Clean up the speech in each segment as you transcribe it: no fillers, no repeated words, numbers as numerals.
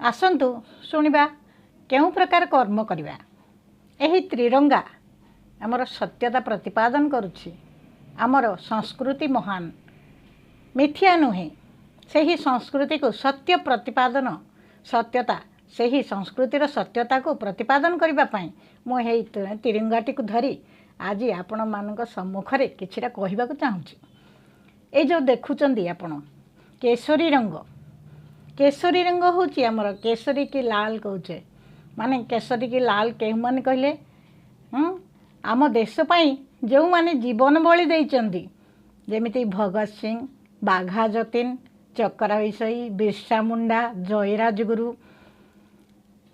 आसतु शुणा केउं प्रकार कर्म करवा। यही त्रिरंगा आमर सत्यता प्रतिपादन करुछि। आमर संस्कृति महान मिथ्या नुहे। सही संस्कृति को सत्य प्रतिपादन सत्यता से ही संस्कृतिर सत्यता को प्रतिपादन करने मुझे तिरंगाटी को धरी आज आपण मान सम्मुखें किछिटा कहबा को चाहूँगी। ये जो देखुंत आपण केसरी रंग हूँ आमर केसरी की लाल कहे माने केसरी की लाल के मैंने कहले आम देशपाई जो माने जीवन बलि देइचंदी जेमिति भगत सिंह, बाघा जतीन, चक्रा विषयी, बिरसा मुंडा, जयराजगुरु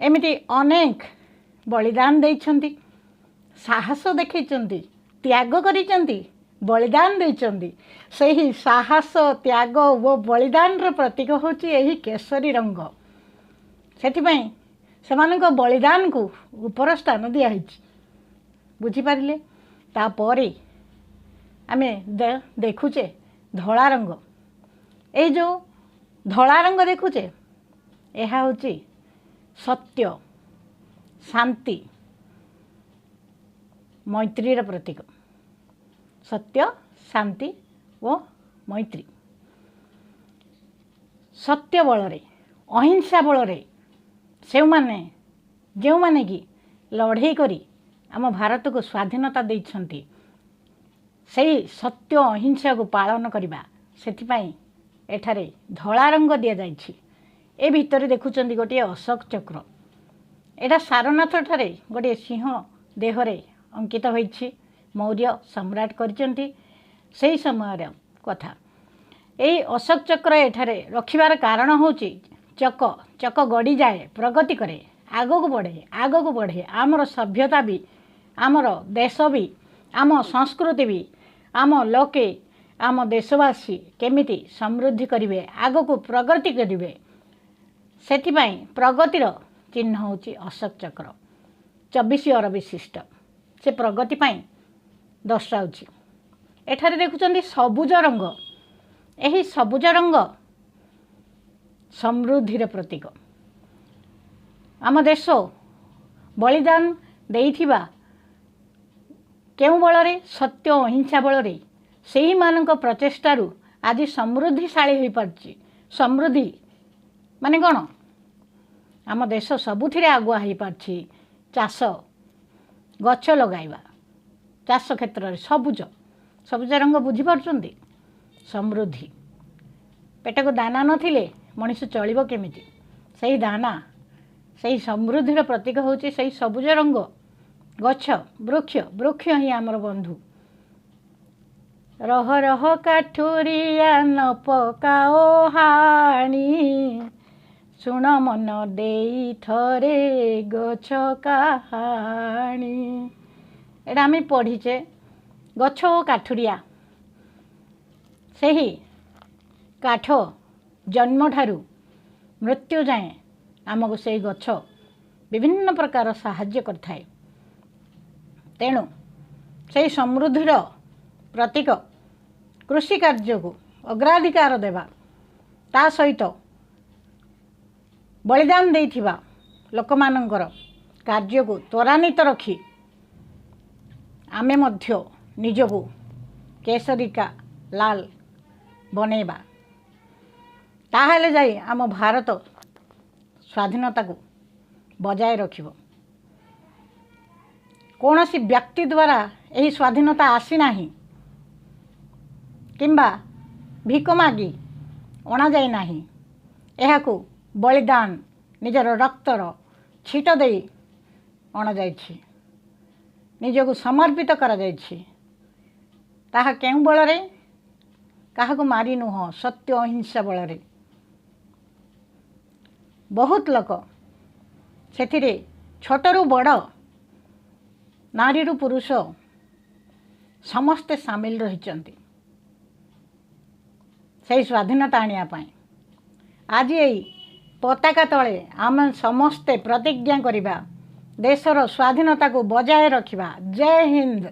एमिति अनेक बलिदान देइचंदी, साहस देखैचंदी, त्याग करिचंदी, बलिदान देइचंदी। सही साहस त्याग वो बलिदान रो प्रतीक होची एही केसरी रंग। सेथिपई सेमानक बलिदान को ऊपर स्थान दिया हिची। बुझी पारिले। तापरे आमे देखुचे धला रंग। ए जो धला रंग देखुचे एहा होची सत्य, शांति, मैत्रीर प्रतीक। सत्य, शांति और मैत्री। सत्य बल अहिंसा बल से माने जो माने कि लड़े करी आम भारत को स्वाधीनता देइछंती सही सत्य अहिंसा को पालन करवा सेथिपाई एठारे धला रंग दिया जाइछि। ए भितर देखुचंदी गोटे अशोक चक्र। एटा सारनाथ ठारे गोटे सिंह देहरे अंकित होइछि। मौर्य सम्राट करचंती सही समय कथा। ए अशोक चक्र एठारे रखिबार कारण होची चक चक गड़ी जाए, प्रगति करे, आगो को बढ़े। आमर सभ्यता भी, आमर देश भी, आम संस्कृति भी, आम लोके, आम देशवासी केमिति समृद्धि करिवे, आगो को प्रगति करिवे। सेथिपाई प्रगतिर चिन्ह होची अशोक चक्र 24 अर विशिष्ट। से प्रगति पाई दर्शाउछि। एठारे देखुचंदी सबुज रंग। एही सबुज रंग समृद्धिर प्रतीक। आम देश बलिदान देइथिबा केउं बलरे सत्य अहिंसा बलरे सेही मानक प्रचेष्टारु आज समृद्धिशाली हो पारछि। समृद्धि माने कौन आम देश सबुथिरे आगुआ हो पारछि। चाष गछ लगाइबा चाष क्षेत्र में सबुज सबुज रंग बुझी पारछंती। समृद्धि पेट को दाना नथिले मनुष्य चलिबो केमिति। सही दाना सही समृद्धिर प्रतीक होची सही सबुज रंग। गछ वृक्ष वृक्ष ही आमर बंधु। रह रह काठुरिया न पकाओ हाणी सुन मन देई थरे गछ कहानी। एटा आम पढ़ीचे गछ और काठुरिया से ही काठ जन्म ठारू मृत्यु जाए आमको से गछ विभिन्न प्रकार साहाय्य करथाए। तेणु से समृद्धिर प्रतीक कृषि कार्य को अग्राधिकार देवा ता सहित बलिदान देइथिबा लोकमानंकर कार्य को त्वरान्वित रखी आमे मध्य निजको केसरी का लाल बनेबा ताहले जाई आम भारत स्वाधीनता को बजाय रखिबो। कौनसी व्यक्ति द्वारा यही स्वाधीनता आसी नाही किंबा भिक मागी अणा जाई नाही। एहाकू बलिदान निजर रक्तर छीट दे अणा जाइछि। निजको समर्पित करा जाइछि। ताहा केउं बलरे काहाको मारी नुह सत्य अहिंसा बलरे। बहुत लोक सेथिरे छोटरू बड़ नारी रु पुरुष समस्ते सामिल रहिचंती सही स्वाधीनता आनिया पाई। आज यही पताका तले आम समस्ते प्रतिज्ञा करिबा देशर स्वाधीनता को बजाय रखिबा। जय हिंद।